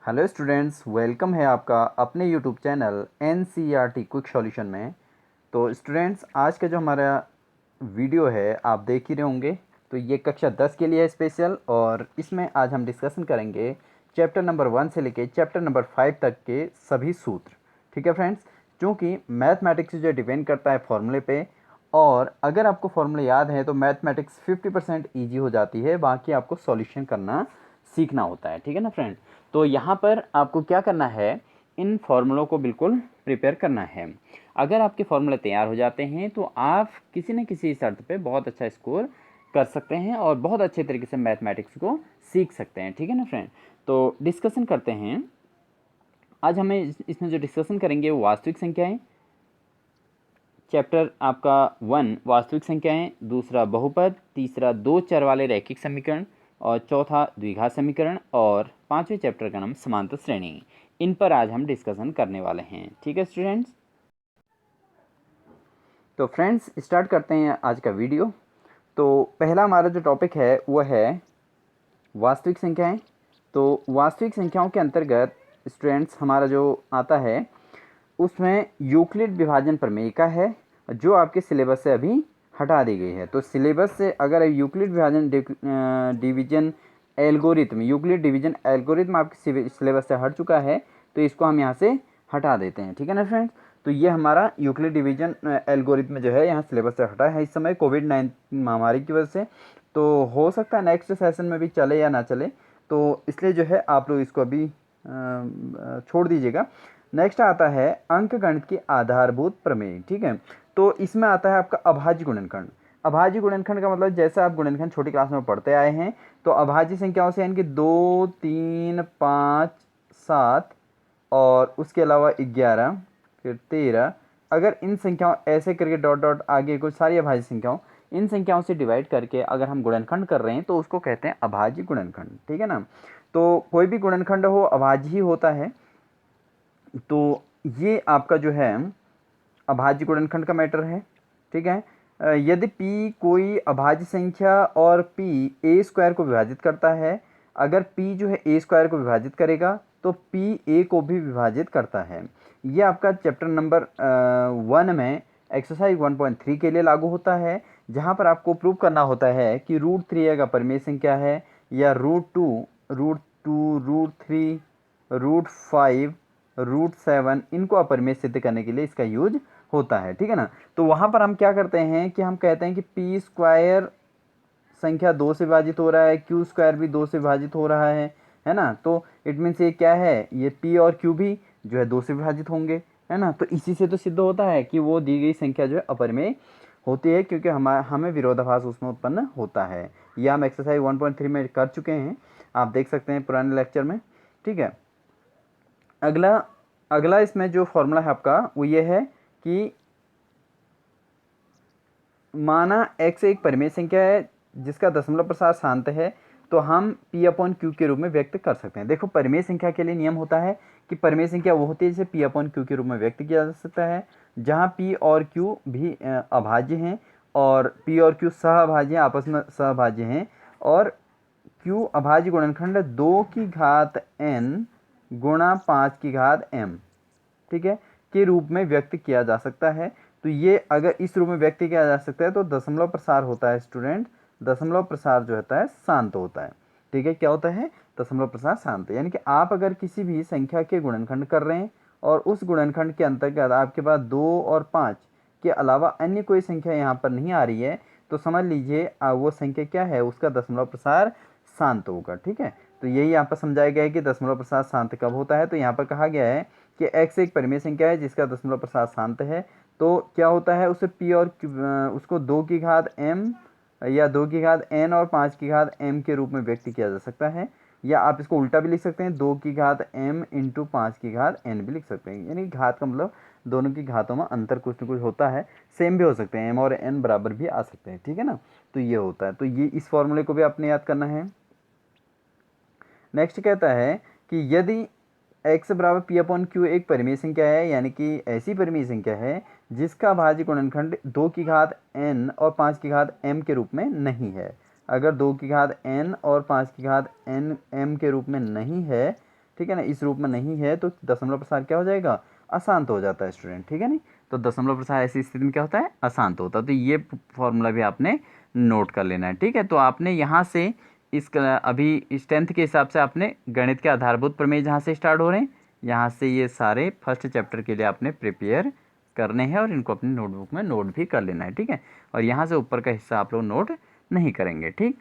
Hello students, welcome है आपका अपने YouTube channel NCERT quick solution में। तो स्टूडेंट्स, आज का जो हमारा वीडियो है आप देख ही रहे होंगे। तो ये कक्षा 10 के लिए है स्पेशल, और इसमें आज हम डिस्कशन करेंगे चैप्टर नंबर 1 से लेके चैप्टर नंबर 5 तक के सभी सूत्र। ठीक है फ्रेंड्स, क्योंकि मैथमेटिक्स जो डिपेंड करता है फॉर्मूले पे, और अगर आपको फॉर्मूले याद है तो मैथमेटिक्स 50% ईजी हो जाती है, बाकी आपको सॉल्यूशन करना सीखना होता है। ठीक है ना फ्रेंड। तो यहाँ पर आपको क्या करना है, इन फॉर्मूलों को बिल्कुल प्रिपेयर करना है। अगर आपके फॉर्मूले तैयार हो जाते हैं तो आप किसी न किसी शर्त पे बहुत अच्छा स्कोर कर सकते हैं और बहुत अच्छे तरीके से मैथमेटिक्स को सीख सकते हैं। ठीक है ना फ्रेंड। तो डिस्कशन करते हैं। आज हमें इसमें जो डिस्कशन करेंगे वो वास्तविक संख्याएं। चैप्टर आपका 1 वास्तविक संख्याएं, दूसरा बहुपद, तीसरा दो चर वाले रैखिक समीकरण, और चौथा द्विघात समीकरण, और पांचवें चैप्टर का नाम समांतर श्रेणी। इन पर आज हम डिस्कशन करने वाले हैं। ठीक है स्टूडेंट्स। तो फ्रेंड्स, स्टार्ट करते हैं आज का वीडियो। तो पहला हमारा जो टॉपिक है वह है वास्तविक संख्याएं। तो वास्तविक संख्याओं के अंतर्गत स्टूडेंट्स हमारा जो आता है उसमें यूक्लिड विभाजन प्रमेयिका है, जो आपके सिलेबस से अभी हटा दी गई है। तो सिलेबस से अगर यूक्लिड विभाजन डिवीजन यूक्लिड डिवीजन एल्गोरिथम आपके सिलेबस से हट चुका है, तो इसको हम यहाँ से हटा देते हैं। ठीक है ना फ्रेंड्स। तो ये हमारा यूक्लिड डिवीजन एल्गोरिथम जो है यहाँ सिलेबस से हटा है इस समय कोविड-19 महामारी की वजह से। तो हो सकता है नेक्स्ट सेशन में भी चले या ना चले, तो इसलिए जो है आप लोग इसको अभी छोड़ दीजिएगा। नेक्स्ट आता है अंक गणित की आधारभूत प्रमेय। ठीक है। तो इसमें आता है आपका अभाज्य गुणनखंड। अभाज्य गुणनखंड का मतलब जैसे आप गुणनखंड छोटी क्लास में पढ़ते आए हैं, तो अभाज्य संख्याओं से यानी कि 2, 3, 5, 7 और उसके अलावा 11, फिर 13, अगर इन संख्याओं ऐसे करके डॉट डॉट आगे कुछ सारी अभाज्य संख्याओं, इन संख्याओं से डिवाइड करके अगर हम गुणनखंड कर रहे हैं तो उसको कहते हैं अभाज्य गुणनखंड। ठीक है ना। तो कोई भी गुणनखंड हो अभाज्य ही होता है। तो ये आपका जो है अभाज्य गुणनखंड का मैटर है। ठीक है। यदि p कोई अभाज्य संख्या और p a स्क्वायर को विभाजित करता है, अगर p जो है a स्क्वायर को विभाजित करेगा तो p a को भी विभाजित करता है। ये आपका चैप्टर नंबर 1 में एक्सरसाइज 1.3 के लिए लागू होता है, जहाँ पर आपको प्रूव करना होता है कि √3 एक अपरिमेय संख्या है, या √2, √3, √5, √7 इनको अपरिमेय सिद्ध करने के लिए इसका यूज होता है। ठीक है ना। तो वहाँ पर हम क्या करते हैं कि हम कहते हैं कि p स्क्वायर संख्या 2 से विभाजित हो रहा है, q स्क्वायर भी 2 से विभाजित हो रहा है ना। तो इट मीन्स ये क्या है, ये p और q भी जो है 2 से विभाजित होंगे, है ना। तो इसी से तो सिद्ध होता है कि वो दी गई संख्या जो है अपरिमेय होती है, क्योंकि हमें विरोधाभास उसमें उत्पन्न होता है। यह हम एक्सरसाइज 1.3 में कर चुके हैं, आप देख सकते हैं पुराने लेक्चर में। ठीक है। अगला अगला इसमें जो फॉर्मूला है आपका वो ये है कि माना x एक परिमेय संख्या है जिसका दशमलव प्रसार शांत है, तो हम p/q के रूप में व्यक्त कर सकते हैं। देखो, परिमेय संख्या के लिए नियम होता है कि परिमेय संख्या वो होती है जिसे p/q के रूप में व्यक्त किया जा सकता है, जहाँ p और q भी अभाज्य हैं, और p और q सहअभाज्य आपस में सहअभाज्य हैं, और q अभाज्य गुणनखंड 2 की घात n गुणा 5 की घात m, ठीक है, के रूप में व्यक्त किया जा सकता है। तो ये अगर इस रूप में व्यक्त किया जा सकता है तो दशमलव प्रसार होता है स्टूडेंट, दशमलव प्रसार जो होता है शांत होता है। ठीक है, क्या होता है, दशमलव प्रसार शांत। यानी कि आप अगर किसी भी संख्या के गुणनखंड कर रहे हैं और उस गुणनखंड के अंतर्गत आपके पास 2 और 5 के अलावा अन्य कोई संख्या यहाँ पर नहीं आ रही है, तो समझ लीजिए वो संख्या क्या है, उसका दशमलव प्रसार शांत होगा। ठीक है। तो यही यहाँ पर समझाया गया है कि दशमलव प्रसार शांत कब होता है। तो यहाँ पर कहा गया है कि x एक परिमेय संख्या है जिसका दशमलव प्रसार शांत है, तो क्या होता है, उसे p और उसको 2 की घात m या 2 की घात n और 5 की घात m के रूप में व्यक्त किया जा सकता है, या आप इसको उल्टा भी लिख सकते हैं, 2 की घात m इंटू 5 की घात n भी लिख सकते हैं। यानी घात का मतलब दोनों की घातों में अंतर कुछ न कुछ होता है, सेम भी हो सकते हैं, m और n बराबर भी आ सकते हैं। ठीक है ना। तो ये होता है, तो ये इस फॉर्मूले को भी आपने याद करना है। नेक्स्ट कहता है कि यदि x बराबर p/q एक परिमेय संख्या है, यानी कि ऐसी परिमेय संख्या है जिसका भाज्य गुणनखंड 2 की घात n और 5 की घात m के रूप में नहीं है। अगर 2 की घात n और 5 की घात n m के रूप में नहीं है, ठीक है ना, इस रूप में नहीं है तो दशमलव प्रसार क्या हो जाएगा, अशांत हो जाता है स्टूडेंट, ठीक है नहीं। तो दशमलव प्रसार ऐसी स्थिति में क्या होता है, अशांत होता है। तो ये फॉर्मूला भी आपने नोट कर लेना है, ठीक है। तो आपने यहाँ से अभी इस 10th के हिसाब से आपने गणित के आधारभूत प्रमेय जहाँ से स्टार्ट हो रहे हैं, यहाँ से ये सारे फर्स्ट चैप्टर के लिए आपने प्रिपेयर करने हैं और इनको अपनी नोटबुक में नोट भी कर लेना है, ठीक है। और यहाँ से ऊपर का हिस्सा आप लोग नोट नहीं करेंगे, ठीक।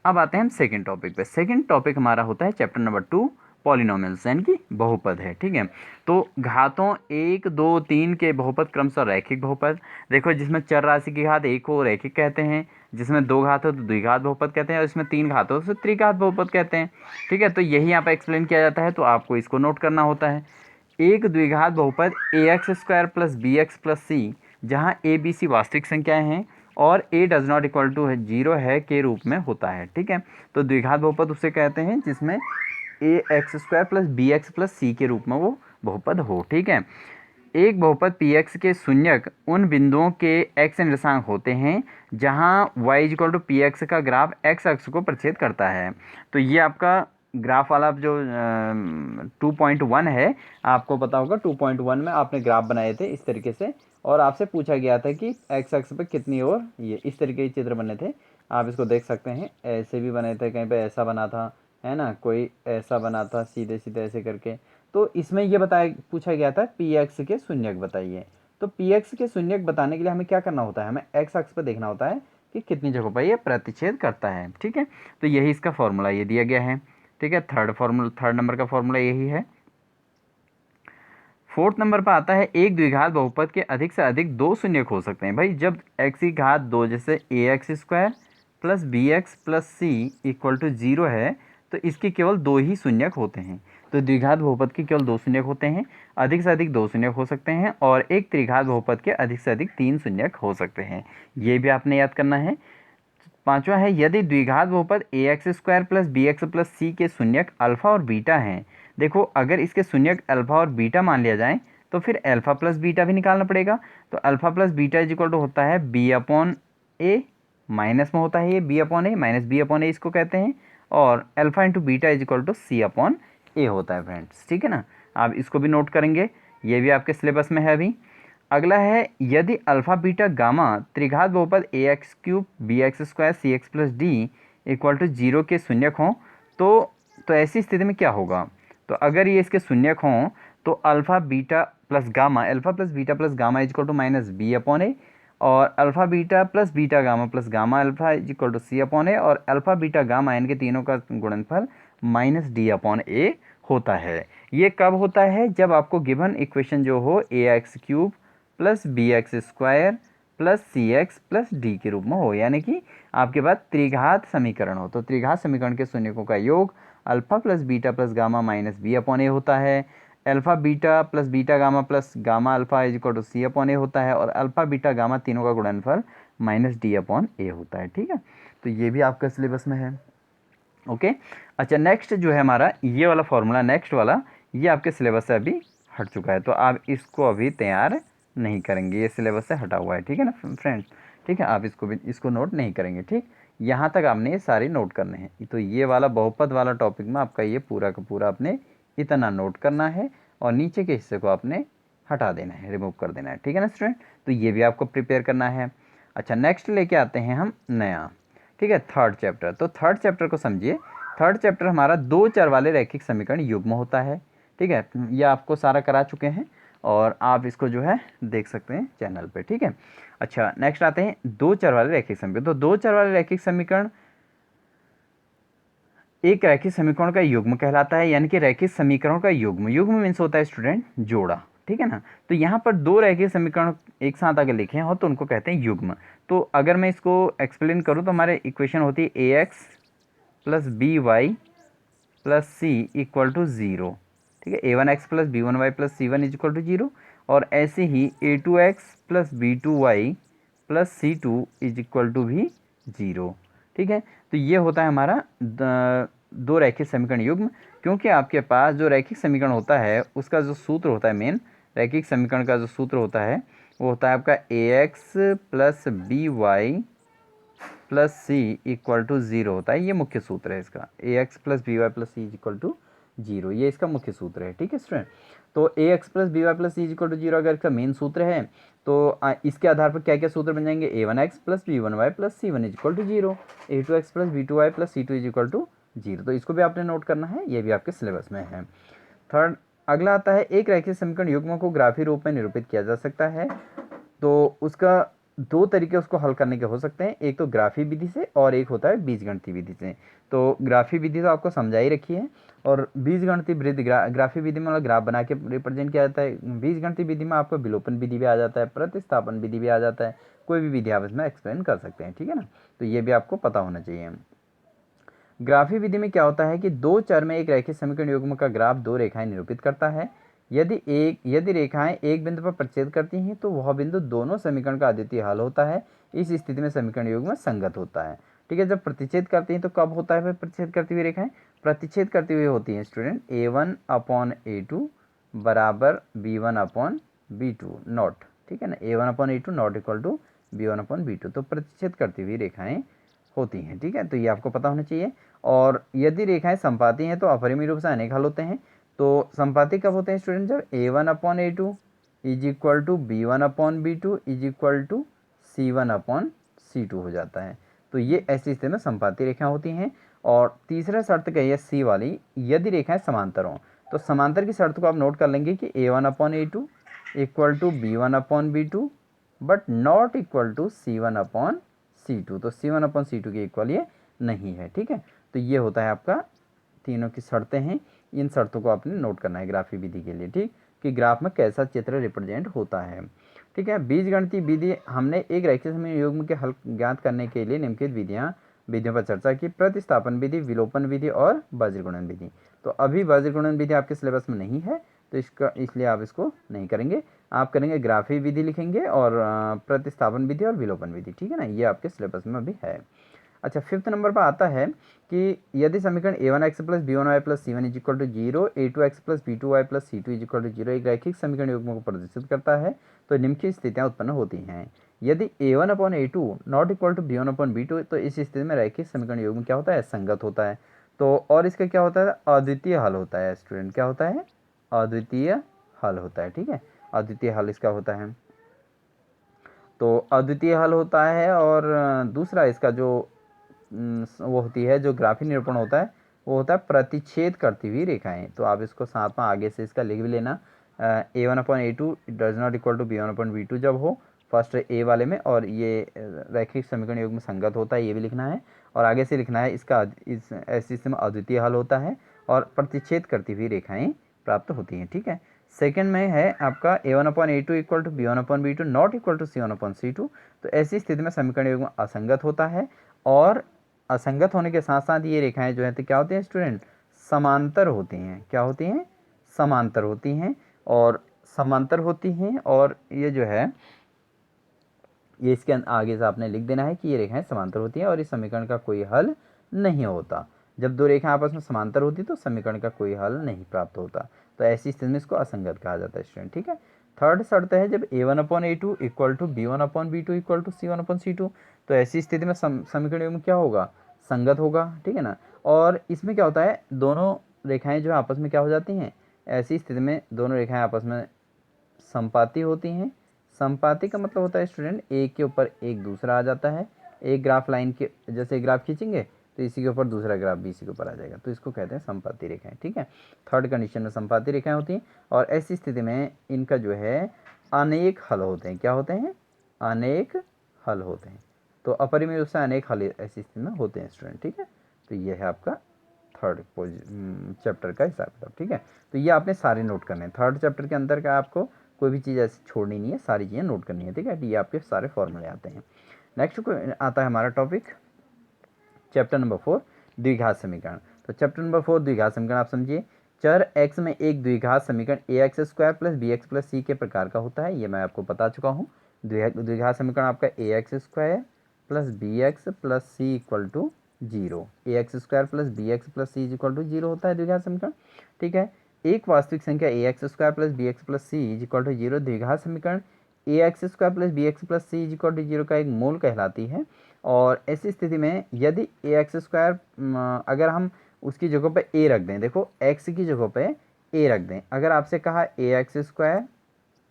अब आते हैं हम सेकंड टॉपिक पे। सेकंड टॉपिक हमारा होता है चैप्टर नंबर 2 पॉलिनोमियल्स यानी कि बहुपद है, ठीक है। तो घातों 1, 2, 3 के बहुपद क्रमशः रैखिक बहुपद। देखो जिसमें चर राशि की घात 1 को रैखिक कहते हैं, जिसमें 2 घात हो तो द्विघात बहुपद कहते हैं, और इसमें 3 घात हो तो त्रिघात बहुपद कहते हैं, ठीक है। तो यही यहाँ पर एक्सप्लेन किया जाता है, तो आपको इसको नोट करना होता है। एक द्विघात बहुपद ax² प्लस bx प्लस सी, जहाँ a b c वास्तविक संख्याएं हैं और a does not equal to 0 है के रूप में होता है, ठीक है। तो द्विघात बहुपद उसे कहते हैं जिसमें ax² प्लस bx प्लस सी के रूप में वो बहुपद हो, ठीक है। एक बहुपद px के शून्यक उन बिंदुओं के x निर्देशांक होते हैं जहां y इक्वल टू px का ग्राफ x अक्ष को प्रक्षेद करता है। तो ये आपका ग्राफ वाला जो 2.1 है, आपको पता होगा 2.1 में आपने ग्राफ बनाए थे इस तरीके से, और आपसे पूछा गया था कि x अक्ष पे कितनी और ये इस तरीके के चित्र बने थे। आप इसको देख सकते हैं, ऐसे भी बने थे, कहीं पे ऐसा बना था, है ना, कोई ऐसा बना था सीधे सीधे ऐसे करके। तो इसमें ये पूछा गया था px के शून्यक बताइए। तो px के शून्यक बताने के लिए हमें क्या करना होता है, हमें x अक्ष पर देखना होता है कि कितनी जगहों पर ये प्रतिच्छेद करता है, ठीक है। तो यही इसका फॉर्मूला ये दिया गया है, ठीक है। थर्ड नंबर का फॉर्मूला यही है। फोर्थ नंबर पर आता है एक द्विघात बहुपद के अधिक से अधिक 2 शून्यक हो सकते हैं। भाई जब x की घात 2 जैसे ax² plus bx plus C equal to 0 है तो इसके केवल 2 ही शून्यक होते हैं। तो द्विघात बहुपद के केवल 2 शून्यक होते हैं, अधिक से अधिक 2 शून्यक हो सकते हैं, और एक त्रिघात बहुपद के अधिक से अधिक 3 शून्यक हो सकते हैं। ये भी आपने याद करना है। पांचवा है यदि द्विघात बहुपद ax² प्लस bx प्लस सी के शून्यक अल्फा और बीटा हैं। देखो अगर इसके शून्यक अल्फा और बीटा मान लिया जाए तो फिर अल्फा प्लस बीटा भी निकालना पड़ेगा। तो alpha plus beta is equal to होता है b/a, माइनस में होता है ये b/a, माइनस b/a इसको कहते हैं, और alpha into beta is equal to c/a होता है फ्रेंड्स, ठीक है ना। आप इसको भी नोट करेंगे, ये भी आपके सिलेबस में है अभी। अगला है यदि अल्फा बीटा गामा त्रिघात बहुपद ax³ bx² cx plus d equal to 0 के शून्यक हों तो ऐसी स्थिति में क्या होगा। तो अगर ये इसके शून्यक हों तो alpha beta plus gamma, alpha plus beta is equal to minus b/a, और alpha beta plus beta gamma plus gamma alpha is equal to c/a, और अल्फा बीटा गामा इनके तीनों का गुणनफल माइनस d/a होता है। ये कब होता है, जब आपको गिवन इक्वेशन जो हो ax³ plus bx² plus cx plus D के रूप में हो, यानी कि आपके पास त्रिघात समीकरण हो। तो त्रिघात समीकरण के शून्यकों का योग alpha plus gamma minus b/a होता है, alpha beta plus beta gamma plus gamma alpha is equal to c/a होता है, और अल्फा बीटा गामा तीनों का गुणनफल माइनस d/a होता है, ठीक है। तो ये भी आपका सिलेबस में है, ओके। अच्छा नेक्स्ट जो है हमारा ये वाला फॉर्मूला, नेक्स्ट वाला ये आपके सिलेबस से अभी हट चुका है, तो आप इसको अभी तैयार नहीं करेंगे, ये सिलेबस से हटा हुआ है, ठीक है ना फ्रेंड्स, ठीक है। आप इसको नोट नहीं करेंगे, ठीक। यहाँ तक आपने ये सारे नोट करने हैं। तो ये वाला बहुपद वाला टॉपिक में आपका ये पूरा का पूरा आपने इतना नोट करना है, और नीचे के हिस्से को आपने हटा देना है, रिमूव कर देना है, ठीक है ना स्टूडेंट। तो ये भी आपको प्रिपेयर करना है। अच्छा नेक्स्ट लेके आते हैं हम नया, ठीक है, थर्ड चैप्टर। तो थर्ड चैप्टर को समझिए। थर्ड चैप्टर हमारा 2 चर वाले रैखिक समीकरण युग्म होता है, ठीक है। ये आपको सारा करा चुके हैं और आप इसको जो है देख सकते हैं चैनल पे, ठीक है। अच्छा नेक्स्ट आते हैं 2 चर वाले रैखिक समीकरण। तो 2 चर वाले रैखिक समीकरण एक रैखिक समीकरण का युग्म कहलाता है, यानी कि रैखिक समीकरण का युग्म, युग्म मीन्स होता है स्टूडेंट जोड़ा, ठीक है ना। तो यहाँ पर 2 रैखिक समीकरण एक साथ अगर लिखे हो तो उनको कहते हैं युग्म। तो अगर मैं इसको एक्सप्लेन करूँ तो हमारे इक्वेशन होती है ax plus by plus C equal to 0, ठीक है। a1x plus b1y plus c1 is equal to 0, और ऐसे ही a2x plus b2y plus c2 is equal to भी 0, ठीक है। तो ये होता है हमारा 2 रैखिक समीकरण युग्म। क्योंकि आपके पास जो रैखिक समीकरण होता है उसका जो सूत्र होता है, मेन रैखिक समीकरण का जो सूत्र होता है वो होता है आपका ax plus by plus C equal to 0 होता है। ये मुख्य सूत्र है इसका, ax plus by plus C is equal to zero, ये इसका मुख्य सूत्र है। ठीक है स्टूडेंट, तो A X plus B Y plus C is equal to zero अगर इसका मेन सूत्र है तो इसके आधार पर क्या क्या सूत्र बन जाएंगे, A one X plus B one Y plus C one is equal to zero, A two X plus B two Y plus C two is equal to zero. तो इसको भी आपने नोट करना है, ये भी आपके सिलेबस में है। थर्ड, अगला आता है एक रैखिक समीकरण युग्म को ग्राफी रूप में निरूपित किया जा सकता है। तो उसका दो तरीके उसको हल करने के हो सकते हैं, एक तो ग्राफी विधि से और एक होता है बीजगणितीय विधि से। तो ग्राफी विधि तो आपको समझा ही रखी है, और बीजगणितीय विधि ग्राफी विधि में ग्राफ बना के रिप्रेजेंट किया जाता है। बीजगणितीय विधि में आपको विलोपन विधि भी आ जाता है, प्रतिस्थापन विधि भी आ जाता है, कोई भी विधि आप इसमें एक्सप्लेन कर सकते हैं। ठीक है ना, तो ये भी आपको पता होना चाहिए। ग्राफी विधि में क्या होता है कि दो चर में एक रैखिक समीकरण युग्म का ग्राफ दो रेखाएं निरूपित करता है। यदि रेखाएं एक बिंदु पर प्रतिच्छेद करती हैं तो वह बिंदु दोनों समीकरण का अद्वितीय हल होता है। इस स्थिति में समीकरण युग्म संगत होता है। ठीक है, जब प्रतिच्छेद करती हैं तो कब होता है फिर प्रतिच्छेद करती हुई रेखाएं, प्रतिच्छेद करती हुई होती हैं स्टूडेंट a1/a2 बराबर b1/b2 नॉट। ठीक है ना, a1/a2 not equal to b1/b2, तो प्रतिच्छेद करती हुई रेखाएं होती हैं। ठीक है, तो ये आपको पता होना चाहिए। और यदि रेखाएं संपाती हैं तो अपरिमेय रूप से अनेक हल होते हैं। तो संपाती कब होते हैं स्टूडेंट, जब a1/a2 is equal to b1/b2 is equal to c1/c2 हो जाता है। तो ये ऐसी स्थिति में संपाती रेखाएं होती हैं। और तीसरा शर्त कही है सी वाली, यदि रेखाएं समांतर हों। तो समांतर की शर्त को आप नोट कर लेंगे कि a1/a2 equal to b1/b2 but not equal to c1/c2। तो c1/c2 के इक्वल ये नहीं है। ठीक है, तो ये होता है आपका तीनों की शर्तें हैं। इन शर्तों को आपने नोट करना है ग्राफी विधि के लिए। ठीक, कि ग्राफ में कैसा चित्र रिप्रेजेंट होता है। ठीक है, बीजगणितीय विधि हमने एक रैखिक समीकरण युग्म के हल ज्ञात करने के लिए निम्नलिखित विधियों पर चर्चा की, प्रतिस्थापन विधि, विलोपन विधि और वज्रगुणन विधि। तो अभी वज्रगुणन विधि आपके सिलेबस में नहीं है, तो इसलिए आप इसको नहीं करेंगे। आप करेंगे ग्राफी विधि लिखेंगे और प्रतिस्थापन विधि और विलोपन विधि। ठीक है ना, ये आपके सिलेबस में अभी है। अच्छा, फिफ्थ नंबर पर आता है कि यदि समीकरण a1x plus b1y plus c1 is equal to zero, a2x plus b2y plus c2 is equal to zero एक रैखिक समीकरण युग्म को प्रदर्शित करता है तो निम्नलिखित स्थितियां उत्पन्न होती हैं। यदि a1/a2 not equal to b1/b2 तो इस स्थिति में रैखिक समीकरण युग्म क्या होता है, संगत होता है। तो और इसका क्या होता है, अद्वितीय हल होता है स्टूडेंट। क्या होता है, अद्वितीय हल होता है। ठीक है, अद्वितीय हल इसका होता है। तो अद्वितीय हल होता है। और दूसरा इसका जो वो होती है, जो ग्राफी निरूपण होता है वो होता है प्रतिच्छेद करती हुई रेखाएं। तो आप इसको साथ में आगे से इसका लिख भी लेना, a1/a2 does not equal to b1/b2 जब हो फर्स्ट ए वाले में, और ये रैखिक समीकरण युग्म संगत होता है, ये भी लिखना है। और आगे से लिखना है इसका इस ऐसी स्थिति में अद्वितीय हल होता है और प्रतिच्छेद करती हुई रेखाएं प्राप्त होती हैं। ठीक है, सेकंड में है आपका a1/a2 equal to b1/b2 not equal to c1/c2। तो ऐसी स्थिति में समीकरण युग्म असंगत होता है, और असंगत होने के साथ साथ ये रेखाएं जो है तो क्या होती हैं स्टूडेंट, समांतर होती हैं। क्या होती हैं, समांतर होती हैं। और समांतर होती हैं, और ये जो है ये इसके आगे से आपने लिख देना है कि ये रेखाएं समांतर होती हैं और इस समीकरण का कोई हल नहीं होता। जब दो रेखाएं आपस में समांतर होती तो समीकरण का कोई हल नहीं प्राप्त होता। तो ऐसी स्थिति में इसको असंगत कहा जाता है स्टूडेंट। ठीक है, थर्ड शर्त है जब a1/a2 equal to b1/b2 equal to c1/c2, तो ऐसी स्थिति में समीकरण युग्म क्या होगा, संगत होगा। ठीक है ना, और इसमें क्या होता है, दोनों रेखाएं जो आपस में क्या हो जाती हैं, ऐसी स्थिति में दोनों रेखाएं आपस में संपाती होती हैं। संपाती का मतलब होता है स्टूडेंट एक के ऊपर एक दूसरा आ जाता है। एक ग्राफ लाइन के जैसे ग्राफ खींचेंगे तो इसी के ऊपर दूसरा ग्राफ भी इसी के ऊपर आ जाएगा, तो इसको कहते हैं संपाती रेखाएं। ठीक है, थर्ड कंडीशन में संपाती रेखाएं होती हैं, और ऐसी स्थिति में इनका जो है अनेक हल होते हैं। क्या होते हैं, अनेक हल होते हैं। तो अपरिमेय रूप से अनेक हल ऐसी स्थिति में होते हैं स्टूडेंट। ठीक है, तो ये है आपका थर्ड चैप्टर का हिसाब किताब। ठीक है, तो ये आपने सारे नोट करने हैं। थर्ड चैप्टर के अंदर का आपको कोई भी चीज़ ऐसी छोड़नी नहीं है, सारी चीज़ें नोट करनी है। ठीक है, ये आपके सारे फॉर्मूले आते हैं। नेक्स्ट को आता है हमारा टॉपिक चैप्टर नंबर 4, द्विघात समीकरण। तो चैप्टर नंबर 4 द्विघात समीकरण आप समझिए, चर x में एक द्विघात समीकरण ax² plus bx plus c के प्रकार का होता है। ये मैं आपको बता चुका हूँ। द्विघात समीकरण आपका ax² plus bx plus C equal to zero, ax² plus bx plus C equal to zero होता है द्विघात समीकरण। ठीक है, एक वास्तविक संख्या ax² plus bx plus C equal to zero द्विघात समीकरण ax² plus bx plus C equal to zero का एक मूल कहलाती है। और ऐसी स्थिति में यदि ax² अगर हम उसकी जगह पे ए रख दें। देखो एक्स की जगह पे ए रख दें। अगर आपसे कहा A X square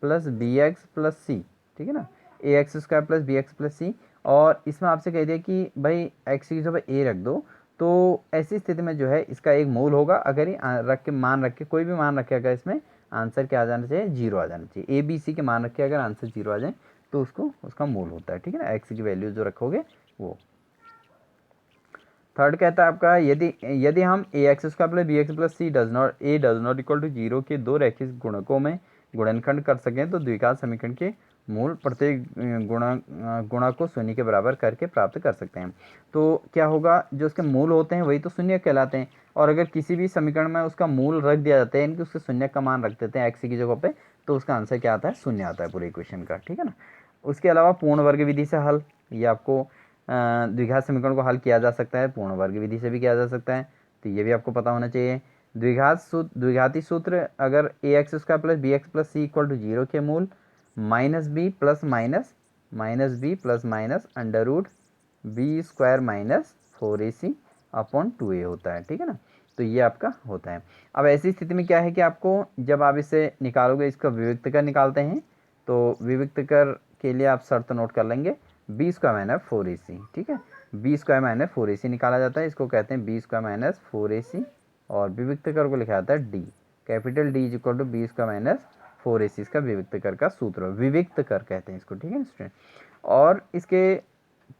plus B X plus C, ठीक है ना, A X square plus B X plus C, और इसमें आपसे कह दिया कि भाई एक्स की जगह पे ए रख दो, तो ऐसी स्थिति में जो है इसका एक मूल होगा। अगर ये रख के मान रख के कोई भी मान रखे, अगर इसमें आंसर क्या आ जाना चाहिए, जीरो आ जाना चाहिए। ए बी सी के मान रखे अगर आंसर जीरो आ जाए तो उसको उसका मूल होता है, ठीक है ना, एक्स की वैल्यू जो रखोगे वो। थर्ड कहता है आपका यदि यदि हम A X square plus B X plus C does not equal to zero के दो रैखिक गुणकों में गुणनखंड कर सकें तो द्विघात समीकरण के मूल प्रत्येक गुणा को शून्य के बराबर करके प्राप्त कर सकते हैं। तो क्या होगा, जो उसके मूल होते हैं वही तो शून्य कहलाते हैं, और अगर किसी भी समीकरण में उसका मूल रख दिया जाता है, यानी कि उसके शून्य का मान रख देते हैं एक्स की जगह पे, तो उसका आंसर क्या आता है, शून्य आता है पूरे इक्वेशन का, ठीक है ना। उसके अलावा पूर्ण वर्ग विधि से हल, ये आपको द्विघात समीकरण को हल किया जा सकता है, पूर्ण वर्ग विधि से भी किया जा सकता है, तो ये भी आपको पता होना चाहिए। द्विघाती सूत्र अगर A X square plus B X plus C equal to zero के मूल minus B plus minus under root B square minus 4ac upon 2a होता है, ठीक है ना। तो ये आपका होता है। अब ऐसी स्थिति में क्या है कि आपको जब आप इसे निकालोगे, इसका विविक्त कर निकालते हैं, तो विविक्त कर के लिए आप शर्त नोट कर लेंगे, बी स्क्वायर माइनस 4ac, ठीक है, बी स्क्वायर माइनस 4ac निकाला जाता है, इसको कहते हैं बी स्क्वायर माइनस 4ac, और विविक्त कर को लिखा जाता है D, capital D is equal to B square minus 4ac, इसका विविक्त कर का सूत्र, विविक्त कर कहते हैं इसको, ठीक है स्टूडेंट। और इसके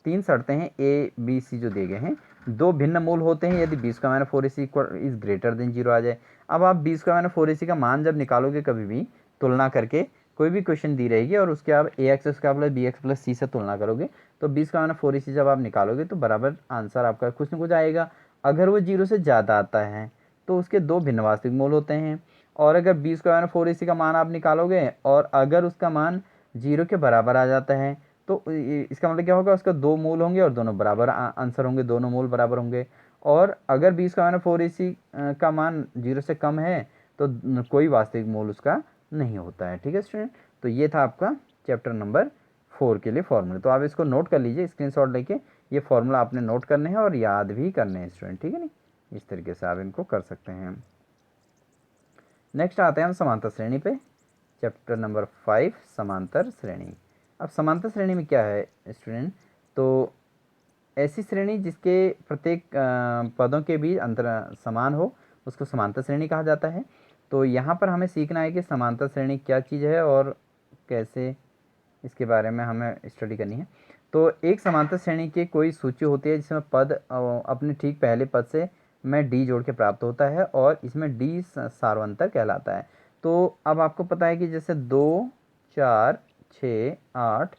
तीन शर्तें हैं, ए बी सी जो दिए गए हैं, दो भिन्न मूल होते हैं यदि B square minus 4ac is greater than zero आ जाए। अब आप बी स्क्वायर माइनस 4ac का मान जब निकालोगे, कभी भी तुलना करके, कोई भी क्वेश्चन दी रहेगी और उसके आप A X square plus B X plus C से तुलना करोगे, तो बी स्क्वायर माइनस 4ac जब आप निकालोगे तो बराबर आंसर आपका कुछ न कुछ आएगा। अगर वो जीरो से ज़्यादा आता है तो उसके दो भिन्न वास्तविक मूल होते हैं, और अगर बी स्क्वायर माइनस 4ac का मान आप निकालोगे और अगर उसका मान जीरो के बराबर आ जाता है, तो इसका मतलब क्या होगा, उसका दो मूल होंगे और दोनों बराबर आंसर होंगे, दोनों मूल बराबर होंगे। और अगर बी स्क्वायर माइनस 4ac का मान जीरो से कम है तो कोई वास्तविक मूल उसका नहीं होता है, ठीक है स्टूडेंट। तो ये था आपका चैप्टर नंबर 4 के लिए फॉर्मूले। तो आप इसको नोट कर लीजिए, स्क्रीनशॉट लेके ये फॉर्मूला आपने नोट करने हैं और याद भी करने हैं स्टूडेंट, ठीक है नी, इस तरीके से आप इनको कर सकते हैं। नेक्स्ट आते हैं हम समांतर श्रेणी पे, चैप्टर नंबर 5 समांतर श्रेणी। अब समांतर श्रेणी में क्या है स्टूडेंट, तो ऐसी श्रेणी जिसके प्रत्येक पदों के बीच अंतर समान हो उसको समांतर श्रेणी कहा जाता है। तो यहाँ पर हमें सीखना है कि समांतर श्रेणी क्या चीज़ है और कैसे इसके बारे में हमें स्टडी करनी है। तो एक समांतर श्रेणी की कोई सूची होती है जिसमें पद अपने ठीक पहले पद से में डी जोड़ के प्राप्त होता है और इसमें डी सार्वंतर कहलाता है। तो अब आपको पता है कि जैसे 2, 4, 6, 8,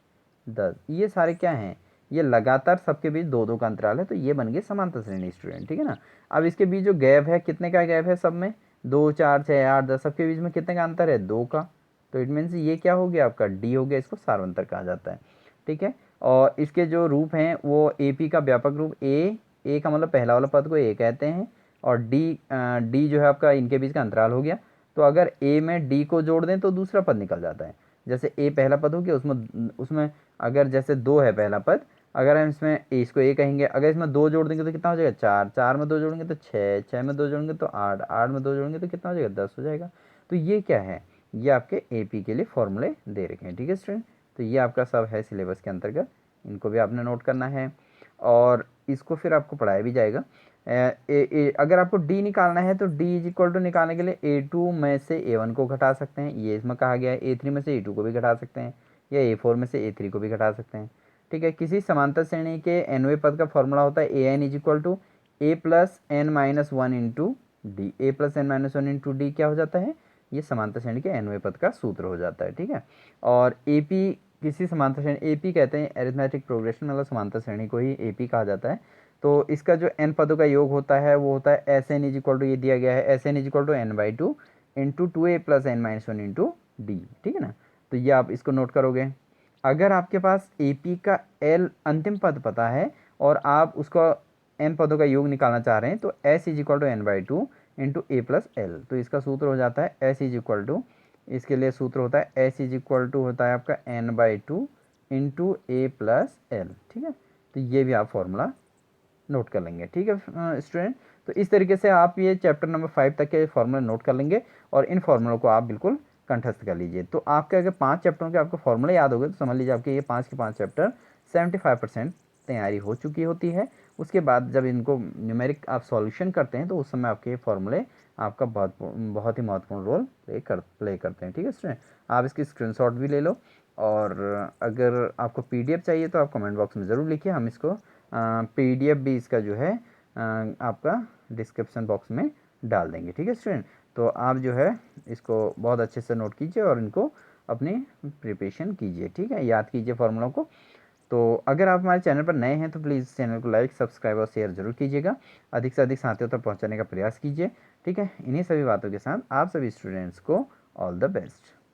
10 ये सारे क्या हैं, ये लगातार सबके बीच दो दो का अंतराल है, तो ये बन गई समांतर श्रेणी स्टूडेंट, ठीक है ना। अब इसके बीच जो गैप है, कितने का गैप है सब में, 2, 4, 6, 8, 10 सबके बीच में कितने का अंतर है, 2 का। तो इट मीन्स ये क्या हो गया आपका डी हो गया, इसको सार्वंतर कहा जाता है, ठीक है। और इसके जो रूप हैं वो एपी का व्यापक रूप, ए का मतलब पहला वाला पद को ए कहते हैं, और डी जो है आपका इनके बीच का अंतराल हो गया। तो अगर ए में डी को जोड़ दें तो दूसरा पद निकल जाता है। जैसे ए पहला पद हो गया, उसमें उसमें अगर जैसे 2 है पहला पद, अगर हम इसमें इसको ए कहेंगे, अगर इसमें 2 जोड़ देंगे तो कितना हो जाएगा, 4, 4 में 2 जोड़ेंगे तो 6, 6 में 2 जोड़ेंगे तो 8, 8 में 2 जोड़ेंगे तो कितना हो जाएगा, 10 हो जाएगा। तो ये क्या है, ये आपके एपी के लिए फॉर्मूले दे रखे हैं, ठीक है स्टूडेंट। तो ये आपका सब है सिलेबस के अंतर्गत, इनको भी आपने नोट करना है और इसको फिर आपको पढ़ाया भी जाएगा। अगर आपको डी निकालना है तो डी इज इक्वल टू निकालने के लिए A2 में से A1 को घटा सकते हैं, ये इसमें कहा गया है, A3 में से A2 को भी घटा सकते हैं, या A4 में से A3 को भी घटा सकते हैं, ठीक है। किसी समांतर श्रेणी के nवें पद का फॉर्मूला होता है an is equal to A plus N minus one into D, A plus N minus one into D क्या हो जाता है, ये समांतर श्रेणी के nवें पद का सूत्र हो जाता है, ठीक है। और एपी किसी समांतर श्रेणी, एपी कहते हैं एरिथमेटिक प्रोग्रेशन, मतलब समांतर श्रेणी को ही एपी कहा जाता है। तो इसका जो n पदों का योग होता है वो होता है S N is equal to, ये दिया गया है S N is equal to N by two into 2a plus N minus one into D, ठीक है ना। तो ये आप इसको नोट करोगे। अगर आपके पास AP का L अंतिम पद पता है और आप उसका n पदों का योग निकालना चाह रहे हैं तो S is equal to N by two into A plus L, तो इसका सूत्र हो जाता है S इज इक्वल टू, इसके लिए सूत्र होता है S इज इक्वल टू होता है आपका n by two into A plus L, ठीक है। तो ये भी आप फॉर्मूला नोट कर लेंगे, ठीक है स्टूडेंट। तो इस तरीके से आप ये चैप्टर नंबर 5 तक के फॉर्मूले नोट कर लेंगे और इन फॉर्मूलों को आप बिल्कुल कंठस्थ कर लीजिए। तो आपके अगर 5 चैप्टरों के आपको फॉर्मूले याद हो गए तो समझ लीजिए आपके ये 5 के 5 चैप्टर 75% तैयारी हो चुकी होती है। उसके बाद जब इनको न्यूमेरिक आप सॉल्यूशन करते हैं तो उस समय आपके फॉर्मूले आपका बहुत ही महत्वपूर्ण रोल प्ले करते हैं। ठीक है स्टूडेंट, आप इसकी स्क्रीनशॉट भी ले लो और अगर आपको पीडीएफ चाहिए तो आप कमेंट बॉक्स में ज़रूर लिखिए, हम इसको पीडीएफ भी इसका जो है आपका डिस्क्रिप्शन बॉक्स में डाल देंगे। ठीक है स्टूडेंट, तो आप जो है इसको बहुत अच्छे से नोट कीजिए और इनको अपनी प्रिपरेशन कीजिए। ठीक है, याद कीजिए फॉर्मूलों को। तो अगर आप हमारे चैनल पर नए हैं तो प्लीज़ चैनल को लाइक, सब्सक्राइब और शेयर जरूर कीजिएगा। अधिक से अधिक साथियों तक पहुंचाने का प्रयास कीजिए। ठीक है, इन्हीं सभी बातों के साथ आप सभी स्टूडेंट्स को ऑल द बेस्ट।